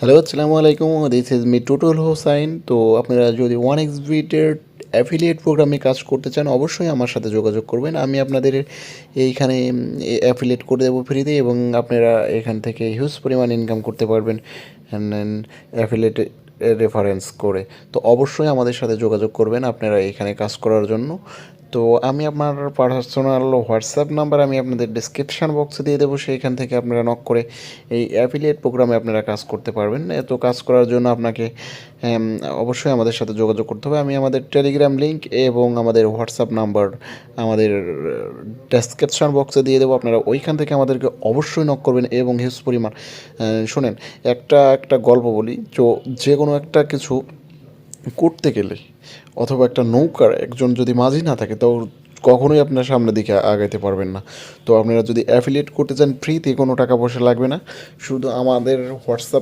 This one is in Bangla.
হ্যালো, আসসালামু আলাইকুম। This is me Tutul Hossain. তো আপনারা যদি ওয়ান এক্সবিটের অ্যাফিলিয়েট প্রোগ্রামে কাজ করতে চান, অবশ্যই আমার সাথে যোগাযোগ করবেন। আমি আপনাদের এইখানে অ্যাফিলিয়েট করে দেবো ফ্রিতে, এবং আপনারা এখান থেকে হিউজ পরিমাণ ইনকাম করতে পারবেন অ্যাফিলিয়েট রেফারেন্স করে। তো অবশ্যই আমাদের সাথে যোগাযোগ করবেন আপনারা এখানে কাজ করার জন্য। তো আমি আমার পার্সোনাল হোয়াটসঅ্যাপ নাম্বার আমি আপনাদের ডিসক্রিপশান বক্সে দিয়ে দেবো, সেইখান থেকে আপনারা নক করে এই অ্যাফিলিয়েট প্রোগ্রামে আপনারা কাজ করতে পারবেন। তো কাজ করার জন্য আপনাকে অবশ্যই আমাদের সাথে যোগাযোগ করতে হবে। আমি আমাদের টেলিগ্রাম লিঙ্ক এবং আমাদের হোয়াটসঅ্যাপ নাম্বার আমাদের ডেসক্রিপশান বক্সে দিয়ে দেবো, আপনারা ওইখান থেকে আমাদেরকে অবশ্যই নক করবেন এবং হিউজ পরিমাণ শোনেন, একটা গল্প বলি। যে কোনো একটা কিছু করতে গেলে অথবা একটা নৌকার একজন যদি মাঝি না থাকে, তো কখনোই আপনার সামনের দিকে আগাইতে পারবেন না। তো আপনারা যদি অ্যাফিলিয়েট করতে চান, ফ্রিতে, কোনো টাকা পয়সা লাগবে না। শুধু আমাদের হোয়াটসঅ্যাপ